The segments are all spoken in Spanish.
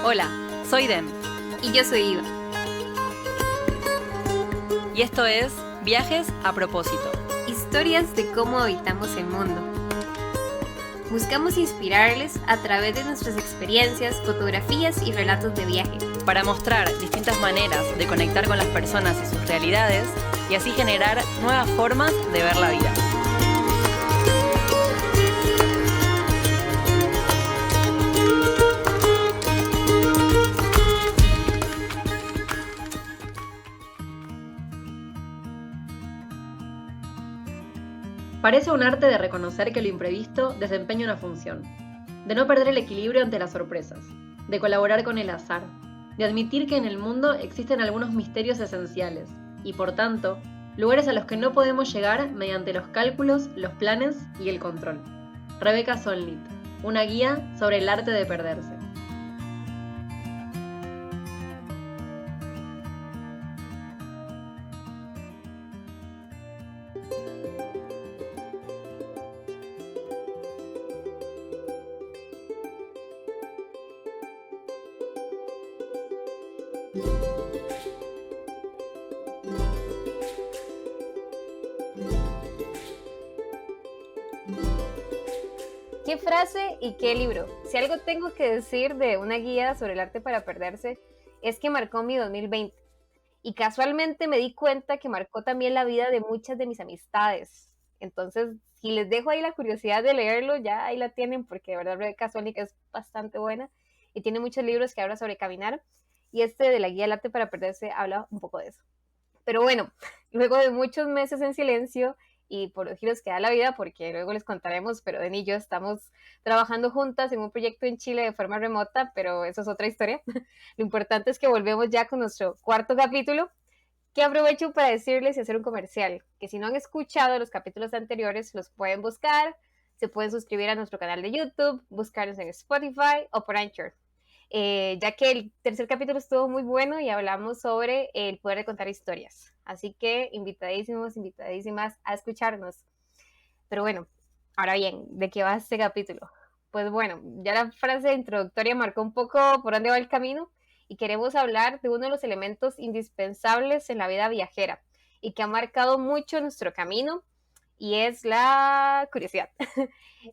Hola, soy Dem Y yo soy Iva. y esto es Viajes a propósito. Historias de cómo habitamos el mundo. Buscamos inspirarles a través de nuestras experiencias, fotografías y relatos de viaje. Para mostrar distintas maneras de conectar con las personas y sus realidades y así generar nuevas formas de ver la vida. Parece un arte de reconocer que lo imprevisto desempeña una función, de no perder el equilibrio ante las sorpresas, de colaborar con el azar, de admitir que en el mundo existen algunos misterios esenciales y, por tanto, lugares a los que no podemos llegar mediante los cálculos, los planes y el control. Rebecca Solnit, una guía sobre el arte de perderse. ¿Qué frase y qué libro? Si algo tengo que decir de una guía sobre el arte para perderse, es que marcó mi 2020. Y casualmente me di cuenta que marcó también la vida de muchas de mis amistades. Entonces, si les dejo ahí la curiosidad de leerlo, ya ahí la tienen, porque de verdad Rebecca Solnit es bastante buena y tiene muchos libros que hablan sobre caminar. Y este de la guía del arte para perderse habla un poco de eso. Pero bueno, luego de muchos meses en silencio y por los giros que da la vida, porque luego les contaremos, pero Deni y yo estamos trabajando juntas en un proyecto en Chile de forma remota, pero eso es otra historia. Lo importante es que volvemos ya con nuestro cuarto capítulo, que aprovecho para decirles y hacer un comercial, que si no han escuchado los capítulos anteriores, los pueden buscar, se pueden suscribir a nuestro canal de YouTube, buscarnos en Spotify o por Anchor. Ya que el tercer capítulo estuvo muy bueno y hablamos sobre el poder de contar historias. Así que invitadísimos, invitadísimas a escucharnos. Pero bueno, ahora bien, ¿de qué va este capítulo? Pues bueno, ya la frase introductoria marcó un poco por dónde va el camino y queremos hablar de uno de los elementos indispensables en la vida viajera y que ha marcado mucho nuestro camino y es la curiosidad.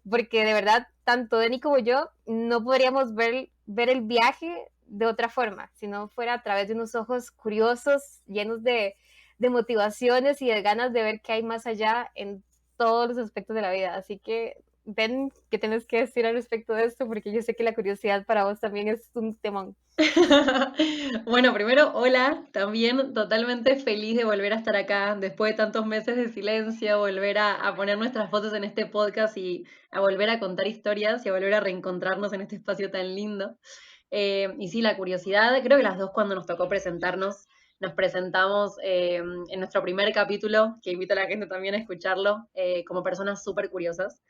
Porque de verdad, tanto Denny como yo no podríamos ver el viaje de otra forma, si no fuera a través de unos ojos curiosos, llenos de motivaciones y de ganas de ver qué hay más allá en todos los aspectos de la vida. Así que, Ben, ¿qué tienes que decir al respecto de esto? Porque yo sé que la curiosidad para vos también es un temón. Bueno, primero, hola, también totalmente feliz de volver a estar acá después de tantos meses de silencio, volver a poner nuestras fotos en este podcast y a volver a contar historias y a volver a reencontrarnos en este espacio tan lindo. Y sí, la curiosidad, creo que las dos cuando nos tocó presentarnos, nos presentamos en nuestro primer capítulo, que invito a la gente también a escucharlo, como personas súper curiosas.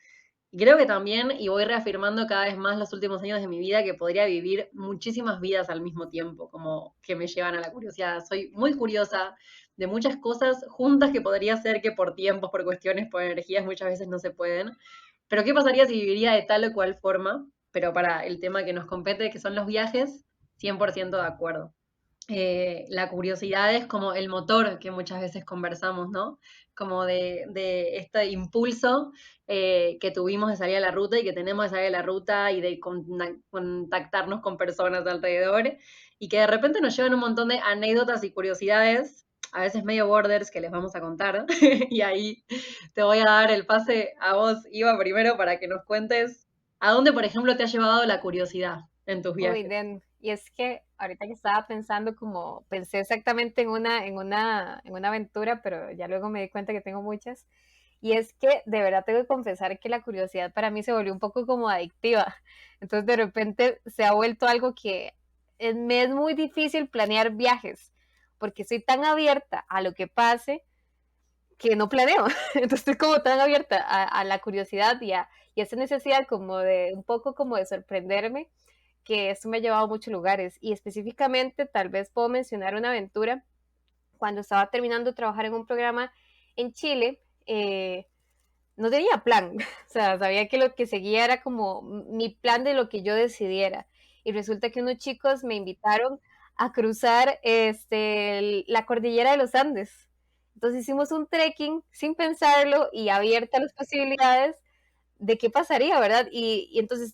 Y creo que también, y voy reafirmando cada vez más los últimos años de mi vida, que podría vivir muchísimas vidas al mismo tiempo, como que me llevan a la curiosidad. Soy muy curiosa de muchas cosas juntas que podría ser que por tiempos, por cuestiones, por energías muchas veces no se pueden. Pero ¿qué pasaría si viviría de tal o cual forma? Pero para el tema que nos compete, que son los viajes, 100% de acuerdo. La curiosidad es como el motor que muchas veces conversamos, ¿no? Como de este impulso que tuvimos de salir a la ruta y que tenemos de salir a la ruta y de contactarnos con personas alrededor y que de repente nos llevan un montón de anécdotas y curiosidades, a veces medio borders que les vamos a contar. Y ahí te voy a dar el pase a vos, Iva, primero para que nos cuentes a dónde, por ejemplo, te ha llevado la curiosidad en tus Uy, viajes. Den, y es que ahorita que estaba pensando como, pensé exactamente en una aventura, pero ya luego me di cuenta que tengo muchas. Y es que de verdad tengo que confesar que la curiosidad para mí se volvió un poco como adictiva. Entonces de repente se ha vuelto algo que me es muy difícil planear viajes, porque soy tan abierta a lo que pase que no planeo. Entonces estoy como tan abierta a la curiosidad y a esa necesidad como de un poco como de sorprenderme, que esto me ha llevado a muchos lugares. Y específicamente tal vez puedo mencionar una aventura cuando estaba terminando de trabajar en un programa en Chile. No tenía plan, o sea, sabía que lo que seguía era como mi plan de lo que yo decidiera. y resulta que unos chicos me invitaron a cruzar la cordillera de los Andes. Entonces hicimos un trekking sin pensarlo y abierta las posibilidades de qué pasaría, ¿verdad? Y entonces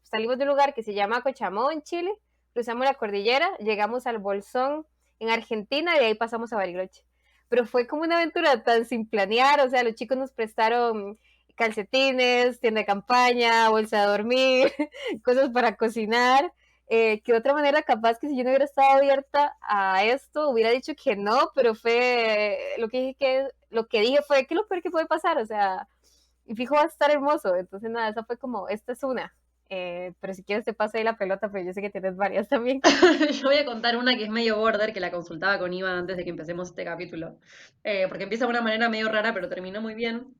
salimos de un lugar que se llama Cochamó en Chile, cruzamos la cordillera, llegamos al Bolsón en Argentina y de ahí pasamos a Bariloche. Pero fue como una aventura tan sin planear, o sea, los chicos nos prestaron calcetines, tienda de campaña, bolsa de dormir, cosas para cocinar, que de otra manera capaz que si yo no hubiera estado abierta a esto, hubiera dicho que no, pero fue lo que dije fue que lo peor que puede pasar, o sea, y fijo va a estar hermoso. Entonces, nada, esa fue como, esta es una. Pero si quieres te paso ahí la pelota, pero yo sé que tienes varias también. Yo voy a contar una que es medio border, que la consultaba con Iva antes de que empecemos este capítulo. Porque empieza de una manera medio rara, pero terminó muy bien.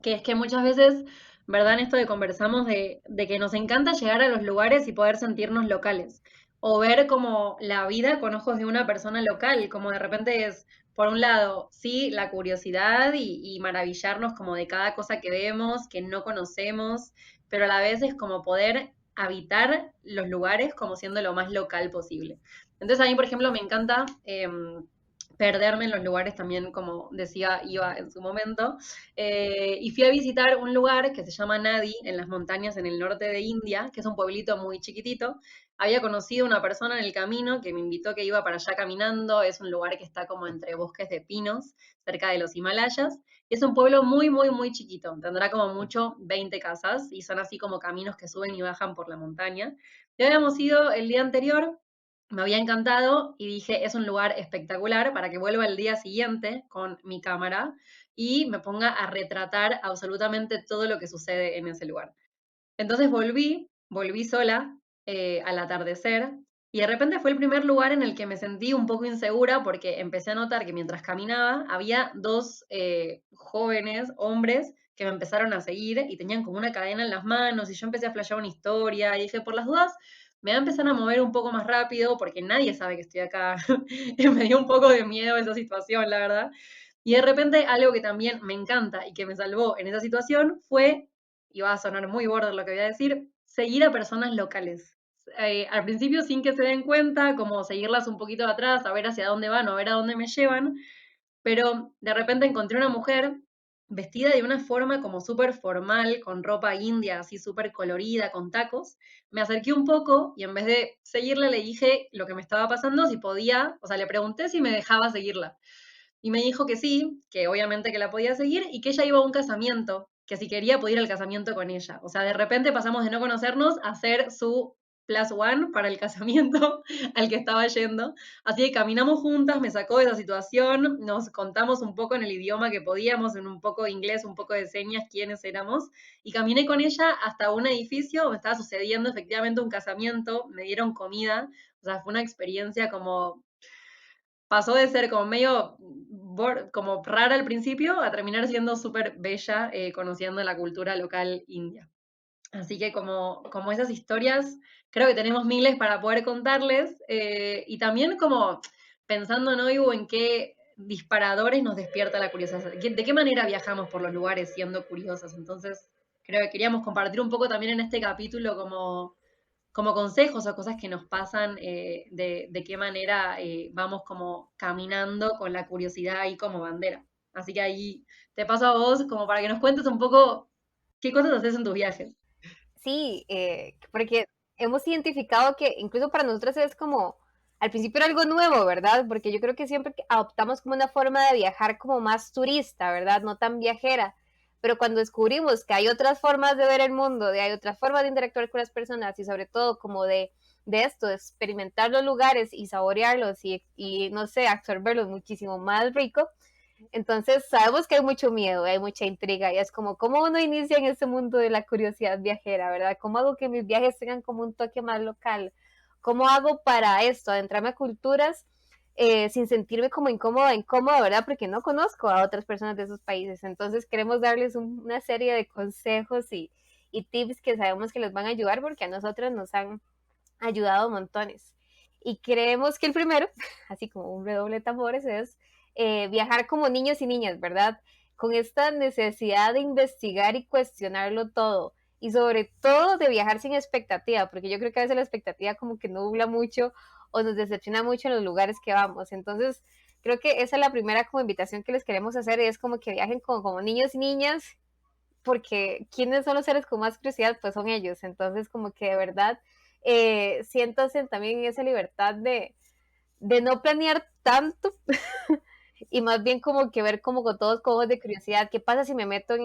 Que es que muchas veces, ¿verdad? En esto que conversamos de que nos encanta llegar a los lugares y poder sentirnos locales. O ver como la vida con ojos de una persona local, como de repente es, por un lado, sí, la curiosidad y maravillarnos como de cada cosa que vemos, que no conocemos, pero a la vez es como poder habitar los lugares como siendo lo más local posible. Entonces a mí, por ejemplo, me encanta perderme en los lugares también, como decía Iva en su momento, y fui a visitar un lugar que se llama Nadi, en las montañas en el norte de India, que es un pueblito muy chiquitito. Había conocido una persona en el camino que me invitó que iba para allá caminando. Es un lugar que está como entre bosques de pinos, cerca de los Himalayas. Y es un pueblo muy, muy, muy chiquito. Tendrá como mucho 20 casas y son así como caminos que suben y bajan por la montaña. Ya habíamos ido el día anterior, me había encantado y dije, es un lugar espectacular para que vuelva el día siguiente con mi cámara y me ponga a retratar absolutamente todo lo que sucede en ese lugar. Entonces volví sola al atardecer y de repente fue el primer lugar en el que me sentí un poco insegura porque empecé a notar que mientras caminaba había dos jóvenes hombres que me empezaron a seguir y tenían como una cadena en las manos y yo empecé a flashear una historia y dije, por las dudas, me voy a empezar a mover un poco más rápido porque nadie sabe que estoy acá. Y me dio un poco de miedo esa situación, la verdad. Y de repente algo que también me encanta y que me salvó en esa situación fue, y va a sonar muy border lo que voy a decir, seguir a personas locales. Al principio sin que se den cuenta, como seguirlas un poquito de atrás, a ver hacia dónde van o a ver a dónde me llevan, pero de repente encontré una mujer vestida de una forma como súper formal, con ropa india, así súper colorida, con tacos. Me acerqué un poco y en vez de seguirla le dije lo que me estaba pasando, si podía, o sea, le pregunté si me dejaba seguirla. Y me dijo que sí, que obviamente que la podía seguir y que ella iba a un casamiento, que si quería podía ir al casamiento con ella. O sea, de repente pasamos de no conocernos a ser su plus one para el casamiento al que estaba yendo. Así que caminamos juntas, me sacó de esa situación, nos contamos un poco en el idioma que podíamos, en un poco de inglés, un poco de señas, quiénes éramos, y caminé con ella hasta un edificio donde estaba sucediendo efectivamente un casamiento, me dieron comida, o sea, fue una experiencia como pasó de ser como medio como rara al principio a terminar siendo súper bella, conociendo la cultura local india. Así que como esas historias, creo que tenemos miles para poder contarles, y también como pensando en hoy o en qué disparadores nos despierta la curiosidad, de qué manera viajamos por los lugares siendo curiosos. Entonces, creo que queríamos compartir un poco también en este capítulo como consejos o cosas que nos pasan, de qué manera vamos como caminando con la curiosidad ahí como bandera. Así que ahí te paso a vos como para que nos cuentes un poco qué cosas haces en tus viajes. Sí, porque hemos identificado que incluso para nosotros es como, al principio era algo nuevo, ¿verdad? Porque yo creo que siempre que adoptamos como una forma de viajar como más turista, ¿verdad? No tan viajera. Pero cuando descubrimos que hay otras formas de ver el mundo, de hay otras formas de interactuar con las personas y sobre todo como de esto, de experimentar los lugares y saborearlos y no sé, absorberlos muchísimo más rico, entonces sabemos que hay mucho miedo, hay mucha intriga y es como, ¿cómo uno inicia en ese mundo de la curiosidad viajera, verdad? ¿Cómo hago que mis viajes tengan como un toque más local? ¿Cómo hago para esto, adentrarme a culturas sin sentirme como incómoda, verdad? Porque no conozco a otras personas de esos países. Entonces queremos darles una serie de consejos y tips que sabemos que les van a ayudar porque a nosotros nos han ayudado montones. Y creemos que el primero, así como un redoble de tambores, es viajar como niños y niñas, ¿verdad? Con esta necesidad de investigar y cuestionarlo todo. y sobre todo de viajar sin expectativa, porque yo creo que a veces la expectativa como que nubla mucho o nos decepciona mucho en los lugares que vamos. Entonces, creo que esa es la primera como invitación que les queremos hacer, es como que viajen como niños y niñas, porque ¿quiénes son los seres con más curiosidad? Pues son ellos. Entonces, como que de verdad siéntanse también en esa libertad de no planear tanto y más bien como que ver como con todos ojos de curiosidad, ¿qué pasa si me meto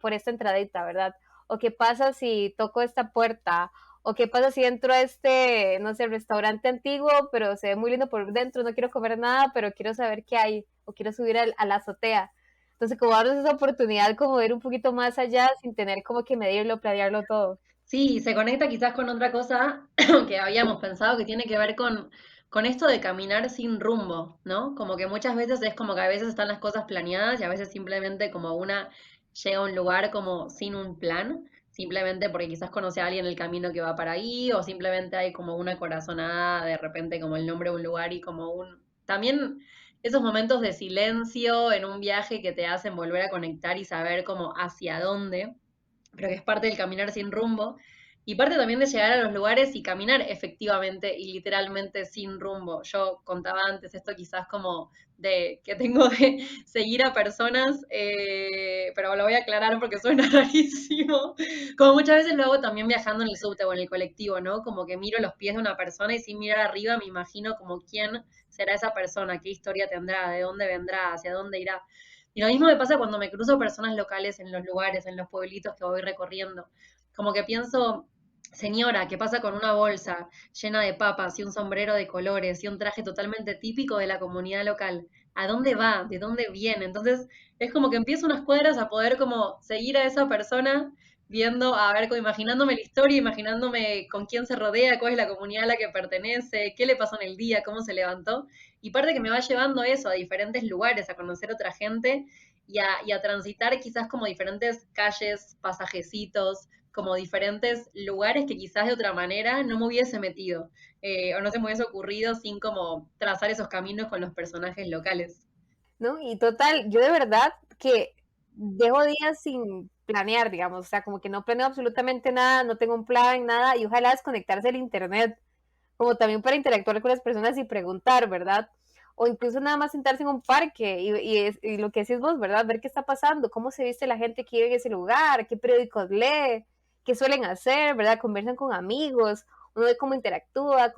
por esta entradita, verdad? O qué pasa si toco esta puerta, o qué pasa si entro a este, no sé, restaurante antiguo, pero se ve muy lindo por dentro, no quiero comer nada, pero quiero saber qué hay, o quiero subir a la azotea. Entonces, como darnos esa oportunidad como de ir un poquito más allá sin tener como que medirlo, planearlo todo. Sí, se conecta quizás con otra cosa que habíamos pensado que tiene que ver con esto de caminar sin rumbo, ¿no? Como que muchas veces es como que a veces están las cosas planeadas y a veces simplemente como una llega a un lugar como sin un plan, simplemente porque quizás conoce a alguien el camino que va para ahí o simplemente hay como una corazonada de repente como el nombre de un lugar y como un... También esos momentos de silencio en un viaje que te hacen volver a conectar y saber como hacia dónde, pero que es parte del caminar sin rumbo, y parte también de llegar a los lugares y caminar efectivamente y literalmente sin rumbo. Yo contaba antes esto quizás como de que tengo de seguir a personas, pero lo voy a aclarar porque suena rarísimo. Como muchas veces lo hago también viajando en el subte o en el colectivo, ¿no? Como que miro los pies de una persona y sin mirar arriba me imagino como quién será esa persona, qué historia tendrá, de dónde vendrá, hacia dónde irá. Y lo mismo me pasa cuando me cruzo personas locales en los lugares, en los pueblitos que voy recorriendo. Como que pienso, señora, ¿qué pasa con una bolsa llena de papas y un sombrero de colores y un traje totalmente típico de la comunidad local? ¿A dónde va? ¿De dónde viene? Entonces es como que empiezo unas cuadras a poder como seguir a esa persona viendo, a ver, como imaginándome la historia, imaginándome con quién se rodea, cuál es la comunidad a la que pertenece, qué le pasó en el día, cómo se levantó. Y parte que me va llevando eso, a diferentes lugares, a conocer otra gente y a transitar quizás como diferentes calles, pasajecitos, como diferentes lugares que quizás de otra manera no me hubiese metido o no se me hubiese ocurrido sin como trazar esos caminos con los personajes locales. ¿No? Y total, yo de verdad que dejo días sin planear, digamos, o sea, como que no planeo absolutamente nada, no tengo un plan, nada, y ojalá desconectarse del internet, como también para interactuar con las personas y preguntar, ¿verdad? O incluso nada más sentarse en un parque y lo que decís vos, ¿verdad? Ver qué está pasando, cómo se viste la gente que vive en ese lugar, qué periódicos lee, qué suelen hacer, ¿verdad? Conversan con amigos, uno ve cómo interactúa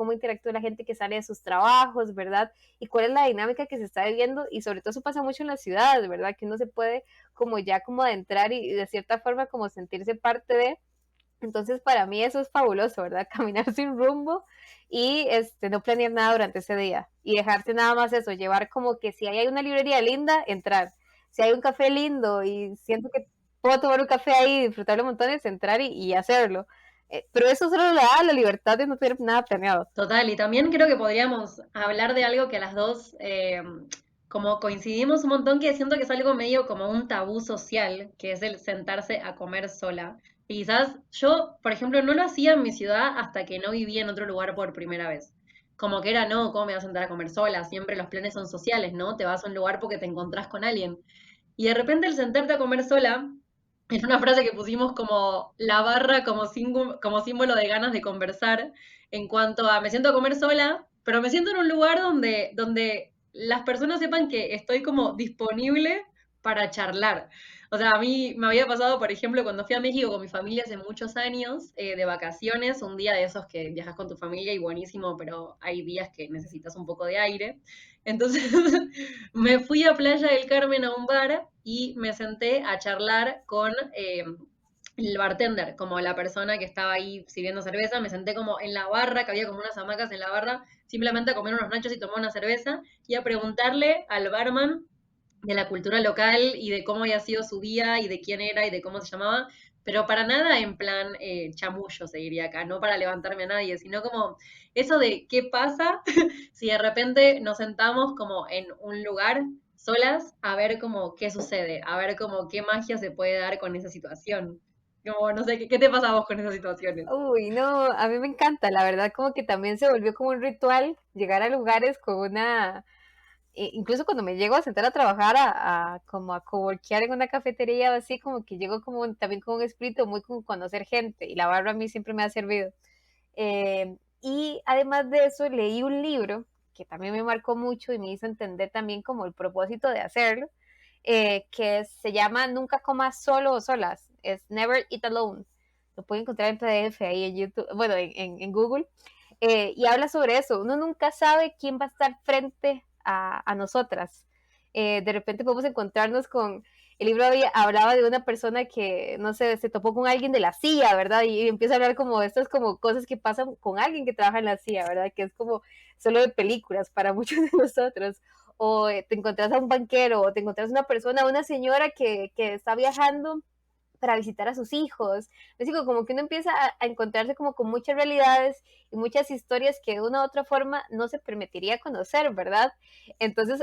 la gente que sale de sus trabajos, ¿verdad? Y cuál es la dinámica que se está viviendo y sobre todo eso pasa mucho en las ciudades, ¿verdad? Que uno se puede como ya como adentrar y de cierta forma como sentirse parte de. Entonces, para mí eso es fabuloso, ¿verdad? Caminar sin rumbo y no planear nada durante ese día y dejarse nada más eso, llevar como que si hay una librería linda, entrar. Si hay un café lindo y siento que puedo tomar un café ahí y disfrutarlo montones, entrar y hacerlo. Pero eso solo le da la libertad de no tener nada planeado. Total, y también creo que podríamos hablar de algo que a las dos como coincidimos un montón, que siento que es algo medio como un tabú social, que es el sentarse a comer sola. Y quizás yo, por ejemplo, no lo hacía en mi ciudad hasta que no vivía en otro lugar por primera vez. Como que era, no, ¿cómo me vas a sentar a comer sola? Siempre los planes son sociales, ¿no? Te vas a un lugar porque te encontrás con alguien. Y de repente el sentarte a comer sola, es una frase que pusimos como la barra, como símbolo de ganas de conversar, en cuanto a me siento a comer sola, pero me siento en un lugar donde las personas sepan que estoy como disponible para charlar. O sea, a mí me había pasado, por ejemplo, cuando fui a México con mi familia hace muchos años, de vacaciones, un día de esos que viajas con tu familia y buenísimo, pero hay días que necesitas un poco de aire. Entonces me fui a Playa del Carmen a un bar y me senté a charlar con el bartender, como la persona que estaba ahí sirviendo cerveza. Me senté como en la barra, que había como unas hamacas en la barra, simplemente a comer unos nachos y tomar una cerveza y a preguntarle al barman de la cultura local y de cómo había sido su día y de quién era y de cómo se llamaba, pero para nada en plan chamullo, se diría acá, no para levantarme a nadie, sino como eso de qué pasa si de repente nos sentamos como en un lugar solas a ver como qué sucede, a ver como qué magia se puede dar con esa situación. Como, no sé, ¿qué te pasa a vos con esas situaciones? Uy, no, a mí me encanta, la verdad como que también se volvió como un ritual llegar a lugares con una incluso cuando me llego a sentar a trabajar, como a coworkear en una cafetería o así, como que llego como también con un espíritu muy con conocer gente, y la barra a mí siempre me ha servido. Y además de eso, leí un libro que también me marcó mucho y me hizo entender también como el propósito de hacerlo, que se llama Nunca comas solo o solas, es Never Eat Alone. Lo pueden encontrar en PDF ahí en YouTube, bueno, en Google, y habla sobre eso. Uno nunca sabe quién va a estar frente a nosotras. De repente podemos encontrarnos con, el libro hablaba de una persona que, no sé, se topó con alguien de la CIA, ¿verdad? Y empieza a hablar como de estas como cosas que pasan con alguien que trabaja en la CIA, ¿verdad? Que es como solo de películas para muchos de nosotros. O te encontrás a un banquero, o te encontrás una persona, una señora que está viajando para visitar a sus hijos. Es decir, como que uno empieza a encontrarse como con muchas realidades y muchas historias que de una u otra forma no se permitiría conocer, ¿verdad? Entonces,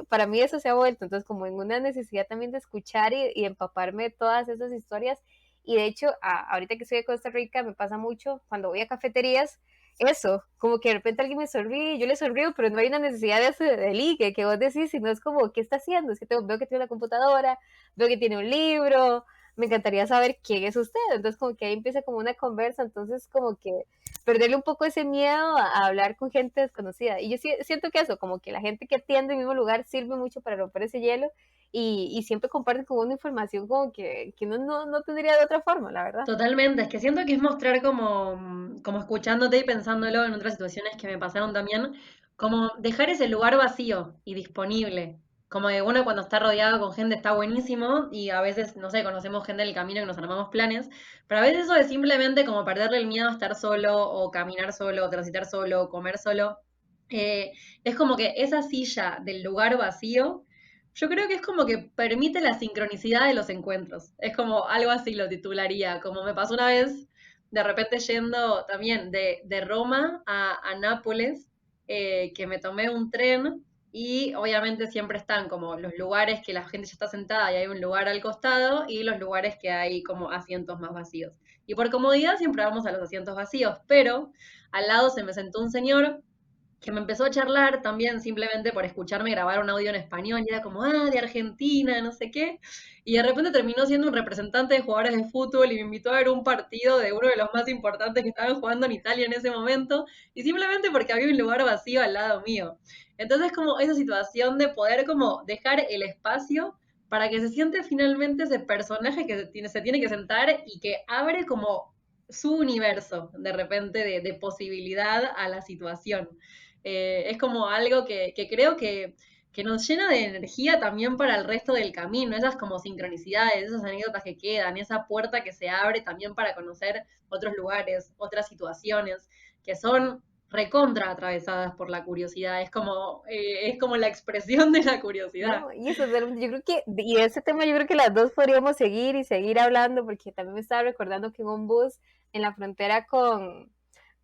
para mí eso se ha vuelto, entonces, como en una necesidad también de escuchar y empaparme de todas esas historias. Y de hecho, ahorita que estoy de Costa Rica, me pasa mucho cuando voy a cafeterías, eso, como que de repente alguien me sonríe, yo le sonrío, pero no hay una necesidad de ese de ligue que vos decís, sino es como, ¿qué está haciendo? Es que veo que tiene una computadora, veo que tiene un libro, me encantaría saber quién es usted. Entonces como que ahí empieza como una conversa, entonces como que perderle un poco ese miedo a hablar con gente desconocida. Y yo siento que eso, como que la gente que atiende en el mismo lugar sirve mucho para romper ese hielo y siempre comparten como una información como que uno no tendría de otra forma, la verdad. Totalmente, es que siento que es mostrar como, como escuchándote y pensándolo en otras situaciones que me pasaron también, como dejar ese lugar vacío y disponible. Como que uno cuando está rodeado con gente está buenísimo y a veces, no sé, conocemos gente en el camino y nos armamos planes, pero a veces eso es simplemente como perderle el miedo a estar solo o caminar solo o transitar solo o comer solo. Eh, es como que esa silla del lugar vacío yo creo que es como que permite la sincronicidad de los encuentros. Es como algo así lo titularía. Como me pasó una vez, de repente yendo también de Roma a Nápoles, que me tomé un tren y obviamente siempre están como los lugares que la gente ya está sentada y hay un lugar al costado y los lugares que hay como asientos más vacíos. Y por comodidad siempre vamos a los asientos vacíos, pero al lado se me sentó un señor que me empezó a charlar también simplemente por escucharme grabar un audio en español, y era como, de Argentina, no sé qué, y de repente terminó siendo un representante de jugadores de fútbol y me invitó a ver un partido de uno de los más importantes que estaban jugando en Italia en ese momento, y simplemente porque había un lugar vacío al lado mío. Entonces como esa situación de poder como dejar el espacio para que se siente finalmente ese personaje que se tiene que sentar y que abre como su universo de repente de posibilidad a la situación. Es como algo que creo que nos llena de energía también para el resto del camino, esas como sincronicidades, esas anécdotas que quedan, esa puerta que se abre también para conocer otros lugares, otras situaciones, que son recontra atravesadas por la curiosidad, es como la expresión de la curiosidad. No, y eso, yo creo que, y de ese tema yo creo que las dos podríamos seguir y seguir hablando, porque también me estaba recordando que en un bus en la frontera con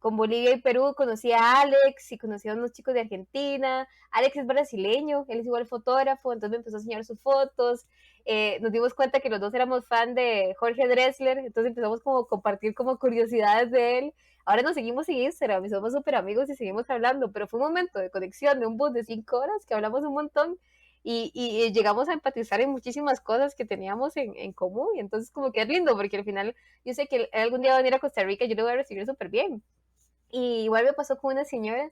Bolivia y Perú conocí a Alex y conocí a unos chicos de Argentina. Alex es brasileño, él es igual fotógrafo, entonces me empezó a enseñar sus fotos. Nos dimos cuenta que los dos éramos fan de Jorge Drexler, entonces empezamos como a compartir como curiosidades de él. Ahora nos seguimos en Instagram y somos súper amigos y seguimos hablando, pero fue un momento de conexión de un bus de 5 horas que hablamos un montón y llegamos a empatizar en muchísimas cosas que teníamos en común. Y entonces como que es lindo porque al final yo sé que él algún día va a venir a Costa Rica y yo lo voy a recibir súper bien. Y igual me pasó con una señora,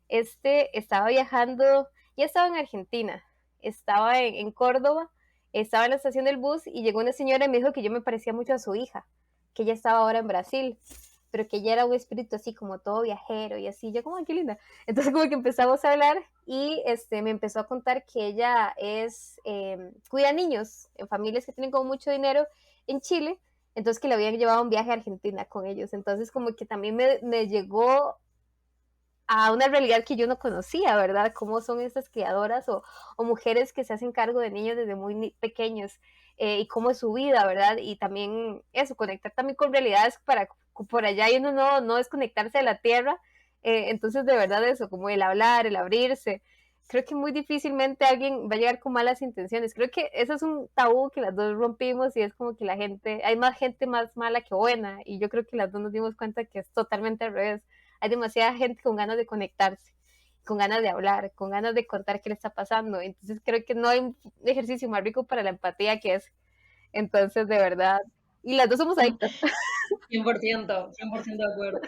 estaba viajando, ya estaba en Argentina, estaba en Córdoba, estaba en la estación del bus y llegó una señora y me dijo que yo me parecía mucho a su hija, que ella estaba ahora en Brasil, pero que ella era un espíritu así como todo viajero y así, yo como, ay, qué linda. Entonces como que empezamos a hablar y me empezó a contar que ella cuida niños en familias que tienen como mucho dinero en Chile, entonces que le habían llevado un viaje a Argentina con ellos. Entonces como que también me llegó a una realidad que yo no conocía, ¿verdad? Cómo son estas criadoras o mujeres que se hacen cargo de niños desde muy pequeños y cómo es su vida, ¿verdad? Y también eso, conectar también con realidades para por allá y uno no desconectarse de la tierra. Entonces, de verdad, eso, como el hablar, el abrirse. Creo que muy difícilmente alguien va a llegar con malas intenciones. Creo que eso es un tabú que las dos rompimos y es como que la gente, hay más gente más mala que buena y yo creo que las dos nos dimos cuenta que es totalmente al revés. Hay demasiada gente con ganas de conectarse. con ganas de hablar, con ganas de contar qué le está pasando. Entonces creo que no hay un ejercicio más rico para la empatía que es. Entonces, de verdad, y las dos somos adictas, 100%, 100% de acuerdo.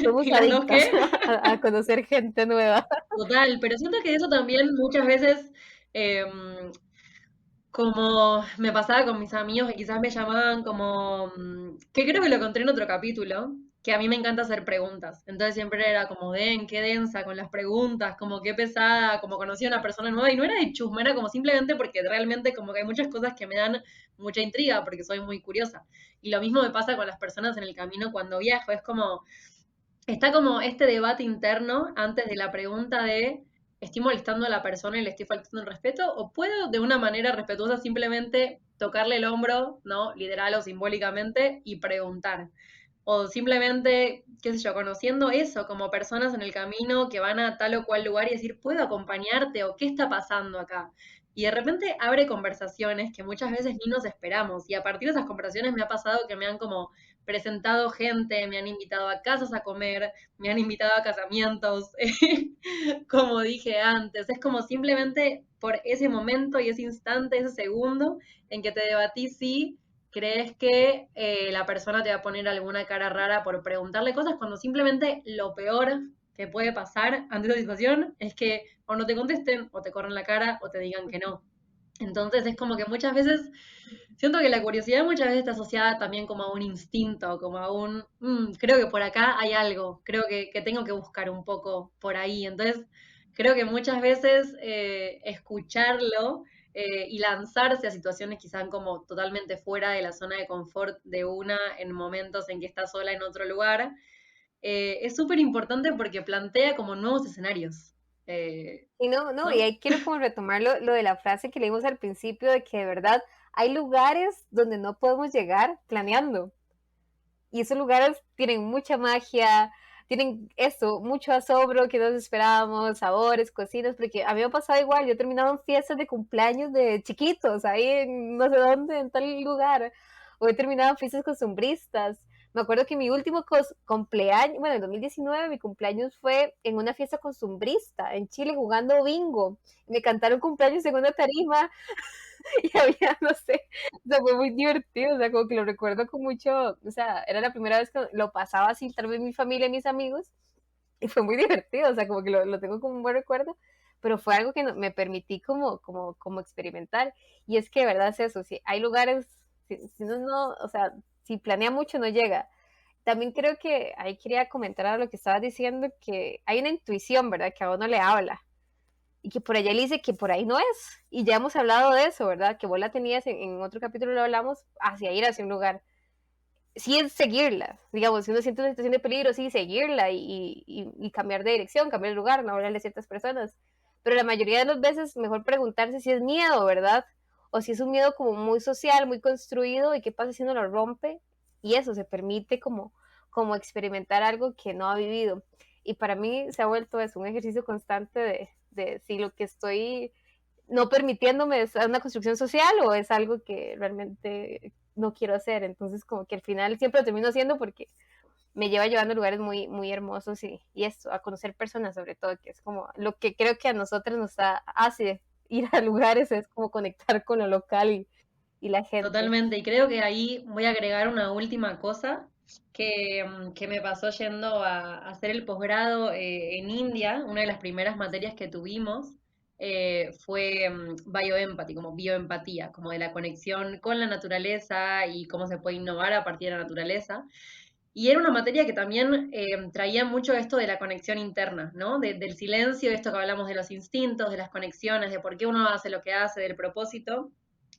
somos ¿Y las dos adictas qué? a conocer gente nueva. Total, pero siento que eso también muchas veces, em, como me pasaba con mis amigos que quizás me llamaban como, que creo que lo conté en otro capítulo, que a mí me encanta hacer preguntas. Entonces siempre era como, den, qué densa con las preguntas, como qué pesada, como conocí a una persona nueva. Y no era de chusma, era como simplemente porque realmente como que hay muchas cosas que me dan mucha intriga, porque soy muy curiosa. Y lo mismo me pasa con las personas en el camino cuando viajo. Es como, está como este debate interno antes de la pregunta de, ¿estoy molestando a la persona y le estoy faltando el respeto? ¿O puedo de una manera respetuosa simplemente tocarle el hombro, ¿no? Literal o simbólicamente, y preguntar? O simplemente, qué sé yo, conociendo eso como personas en el camino que van a tal o cual lugar y decir, ¿puedo acompañarte? ¿O qué está pasando acá? Y de repente abre conversaciones que muchas veces ni nos esperamos. Y a partir de esas conversaciones me ha pasado que me han como presentado gente, me han invitado a casas a comer, me han invitado a casamientos, como dije antes. Es como simplemente por ese momento y ese instante, ese segundo en que te debatís si crees que la persona te va a poner alguna cara rara por preguntarle cosas cuando simplemente lo peor que puede pasar ante esa situación es que o no te contesten o te corren la cara o te digan que no. Entonces es como que muchas veces, siento que la curiosidad muchas veces está asociada también como a un instinto, como a un, creo que por acá hay algo, creo que tengo que buscar un poco por ahí. Entonces, creo que muchas veces escucharlo y lanzarse a situaciones quizás como totalmente fuera de la zona de confort de una en momentos en que está sola en otro lugar, es súper importante porque plantea como nuevos escenarios. Y no, no, y ¿No? ahí quiero como retomar lo de la frase que leímos al principio, de que de verdad hay lugares donde no podemos llegar planeando. Y esos lugares tienen mucha magia, tienen eso, mucho asombro que nos esperábamos, sabores, cocinas, porque a mí me ha pasado igual, yo he terminado en fiestas de cumpleaños de chiquitos, ahí en no sé dónde, en tal lugar, o he terminado en fiestas costumbristas. Me acuerdo que mi último cumpleaños, bueno, en 2019 mi cumpleaños fue en una fiesta costumbrista en Chile jugando bingo. Me cantaron cumpleaños en una tarima y había, no sé, o sea, fue muy divertido, o sea, como que lo recuerdo con mucho, o sea, era la primera vez que lo pasaba así, tal vez mi familia y mis amigos, y fue muy divertido, o sea, como que lo tengo como un buen recuerdo, pero fue algo que me permití como experimentar, y es que de verdad es eso, si hay lugares, si uno no, o sea, si planea mucho no llega. También creo que ahí quería comentar a lo que estabas diciendo, que hay una intuición, ¿verdad? Que a uno le habla y que por allá le dice que por ahí no es. Y ya hemos hablado de eso, ¿verdad? Que vos la tenías en otro capítulo, lo hablamos, hacia ir hacia un lugar. Sí es seguirla, digamos, si uno siente una situación de peligro, sí, seguirla y cambiar de dirección, cambiar de lugar, no hablarle a ciertas personas. Pero la mayoría de las veces mejor preguntarse si es miedo, ¿verdad? O si es un miedo como muy social, muy construido, y qué pasa si uno lo rompe y eso se permite como experimentar algo que no ha vivido. Y para mí se ha vuelto eso, un ejercicio constante de si lo que estoy no permitiéndome es una construcción social o es algo que realmente no quiero hacer. Entonces, como que al final siempre lo termino haciendo porque me lleva llevando a lugares muy, muy hermosos y esto, a conocer personas sobre todo, que es como lo que creo que a nosotros hace ir a lugares, es como conectar con lo local y la gente. Totalmente, y creo que ahí voy a agregar una última cosa que me pasó yendo a hacer el posgrado en India. Una de las primeras materias que tuvimos fue bioempathy, como bioempatía, como de la conexión con la naturaleza y cómo se puede innovar a partir de la naturaleza. Y era una materia que también traía mucho esto de la conexión interna, ¿no? Del silencio, esto que hablamos de los instintos, de las conexiones, de por qué uno hace lo que hace, del propósito.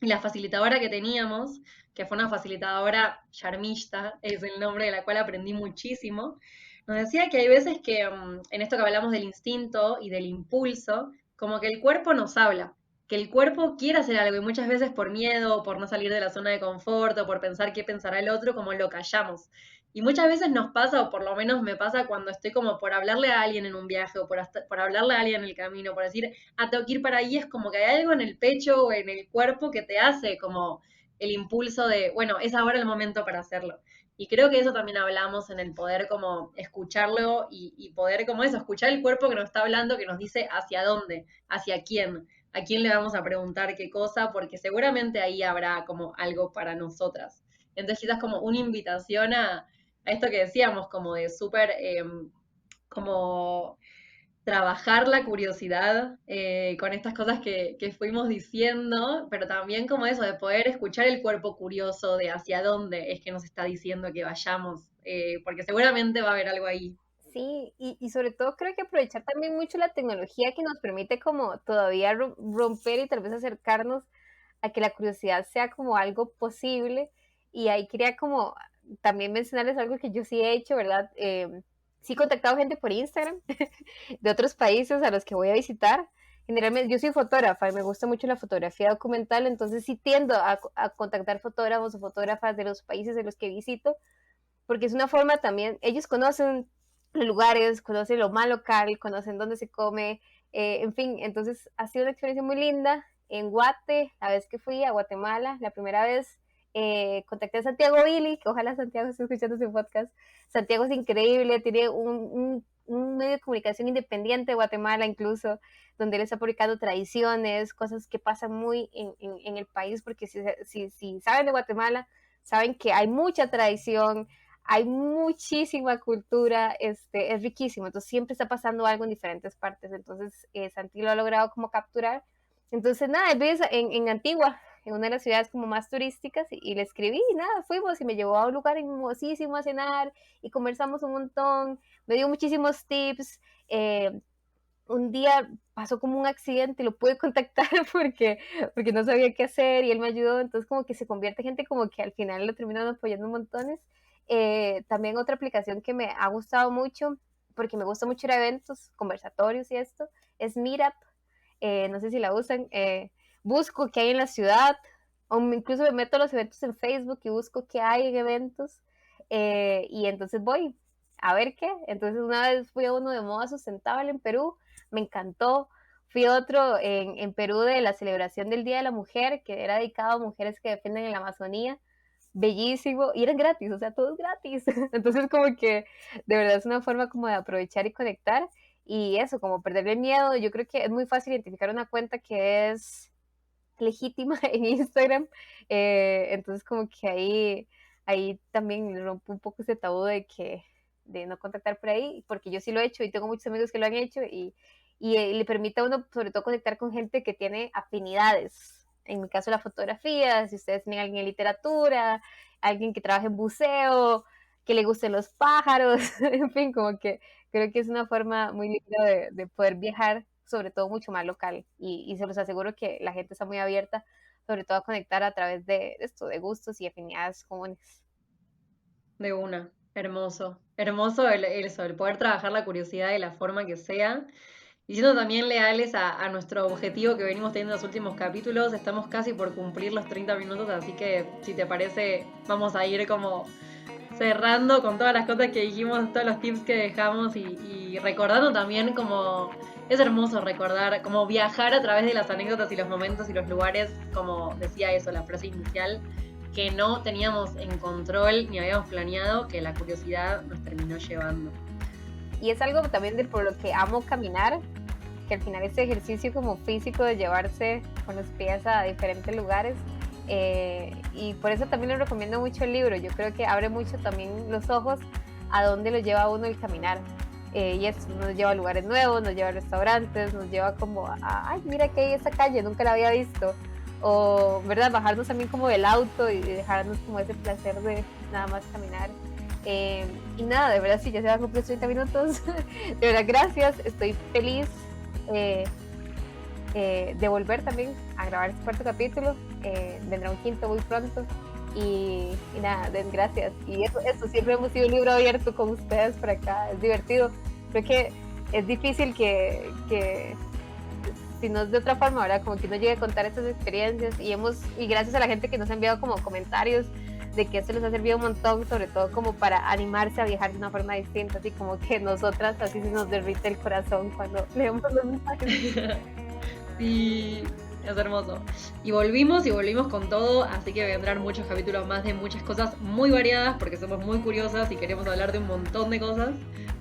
Y la facilitadora que teníamos, que fue una facilitadora Sharmishta, es el nombre de la cual aprendí muchísimo, nos decía que hay veces que en esto que hablamos del instinto y del impulso, como que el cuerpo nos habla, que el cuerpo quiere hacer algo y muchas veces por miedo, por no salir de la zona de confort o por pensar qué pensará el otro, como lo callamos. Y muchas veces nos pasa, o por lo menos me pasa cuando estoy como por hablarle a alguien en un viaje o por hablarle a alguien en el camino, por decir, tengo que ir para ahí, es como que hay algo en el pecho o en el cuerpo que te hace como el impulso de, bueno, es ahora el momento para hacerlo. Y creo que eso también hablamos en el poder como escucharlo y poder como eso, escuchar el cuerpo que nos está hablando, que nos dice hacia dónde, hacia quién, a quién le vamos a preguntar qué cosa, porque seguramente ahí habrá como algo para nosotras. Entonces quizás como una invitación a esto que decíamos, como de súper, como trabajar la curiosidad con estas cosas que fuimos diciendo, pero también como eso, de poder escuchar el cuerpo curioso de hacia dónde es que nos está diciendo que vayamos, porque seguramente va a haber algo ahí. Sí, y sobre todo creo que aprovechar también mucho la tecnología que nos permite como todavía romper y tal vez acercarnos a que la curiosidad sea como algo posible. Y ahí quería como también mencionarles algo que yo sí he hecho, ¿verdad? Sí he contactado gente por Instagram de otros países a los que voy a visitar. Generalmente yo soy fotógrafa y me gusta mucho la fotografía documental, entonces sí tiendo a contactar fotógrafos o fotógrafas de los países de los que visito, porque es una forma también, ellos conocen los lugares, conocen lo más local, conocen dónde se come, en fin, entonces ha sido una experiencia muy linda. En Guate, la vez que fui a Guatemala, la primera vez, contacté a Santiago Billy, que ojalá Santiago esté escuchando su podcast. Santiago es increíble, tiene un medio de comunicación independiente de Guatemala incluso, donde él está publicando tradiciones, cosas que pasan muy en el país, porque si saben de Guatemala, saben que hay mucha tradición, hay muchísima cultura, es riquísimo, entonces siempre está pasando algo en diferentes partes, entonces Santi lo ha logrado como capturar. Entonces nada, él vive en Antigua, en una de las ciudades como más turísticas, y le escribí, y nada, fuimos y me llevó a un lugar hermosísimo a cenar, y conversamos un montón, me dio muchísimos tips. Un día pasó como un accidente y lo pude contactar porque no sabía qué hacer y él me ayudó, entonces como que se convierte gente como que al final lo terminan apoyando montones. También otra aplicación que me ha gustado mucho, porque me gusta mucho ir a eventos, conversatorios y esto, es Meetup. No sé si la usan. Busco qué hay en la ciudad, o incluso me meto a los eventos en Facebook y busco qué hay en eventos, y entonces voy a ver qué. Entonces una vez fui a uno de moda sustentable en Perú, me encantó. Fui a otro en Perú de la celebración del Día de la Mujer, que era dedicado a mujeres que defienden en la Amazonía, bellísimo, y era gratis, o sea, todo es gratis. Entonces como que de verdad es una forma como de aprovechar y conectar, y eso, como perderle el miedo. Yo creo que es muy fácil identificar una cuenta que es legítima en Instagram, entonces como que ahí también rompo un poco ese tabú de no contactar por ahí, porque yo sí lo he hecho y tengo muchos amigos que lo han hecho, y le permite a uno sobre todo conectar con gente que tiene afinidades. En mi caso la fotografía, si ustedes tienen a alguien en literatura, alguien que trabaje en buceo, que le gusten los pájaros, en fin, como que creo que es una forma muy linda de poder viajar, sobre todo mucho más local, y se los aseguro que la gente está muy abierta, sobre todo a conectar a través de esto, de gustos y afinidades comunes. De una, hermoso. Hermoso eso, el poder trabajar la curiosidad de la forma que sea. Y siendo también leales a nuestro objetivo que venimos teniendo en los últimos capítulos, estamos casi por cumplir los 30 minutos, así que si te parece, vamos a ir como cerrando con todas las cosas que dijimos, todos los tips que dejamos y recordando también como es hermoso recordar, como viajar a través de las anécdotas y los momentos y los lugares, como decía eso, la frase inicial, que no teníamos en control ni habíamos planeado, que la curiosidad nos terminó llevando. Y es algo también de por lo que amo caminar, que al final ese ejercicio como físico de llevarse con los pies a diferentes lugares, y por eso también les recomiendo mucho el libro. Yo creo que abre mucho también los ojos a dónde lo lleva uno el caminar, y eso nos lleva a lugares nuevos, nos lleva a restaurantes, nos lleva como ay, mira que hay esa calle, nunca la había visto, o verdad, bajarnos también como del auto y dejarnos como ese placer de nada más caminar. Y nada, de verdad, sí, ya se van a cumplir 30 minutos. De verdad, gracias, estoy feliz de volver también a grabar este cuarto capítulo. Vendrá un quinto muy pronto. Y nada, den gracias. Y eso, siempre hemos sido un libro abierto con ustedes por acá, es divertido. Creo que es difícil que si no es de otra forma, ¿verdad? Como que uno llegue a contar estas experiencias, y gracias a la gente que nos ha enviado como comentarios de que esto les ha servido un montón, sobre todo como para animarse a viajar de una forma distinta, así como que nosotras así se nos derrite el corazón cuando leemos los mensajes. Sí, Es hermoso. Y volvimos con todo, así que vendrán muchos capítulos más de muchas cosas muy variadas, porque somos muy curiosas y queremos hablar de un montón de cosas.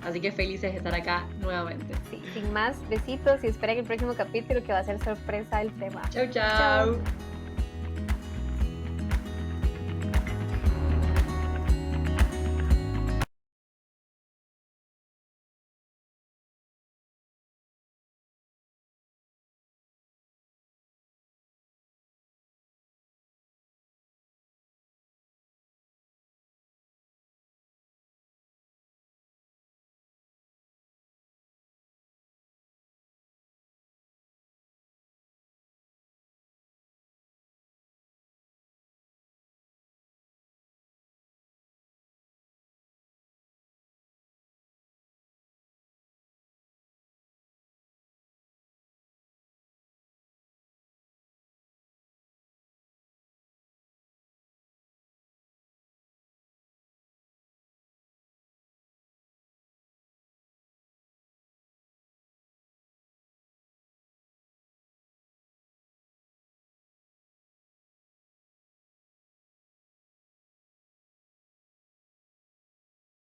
Así que felices de estar acá nuevamente. Sí, sin más, besitos y esperen el próximo capítulo que va a ser sorpresa el tema. Chau, chau.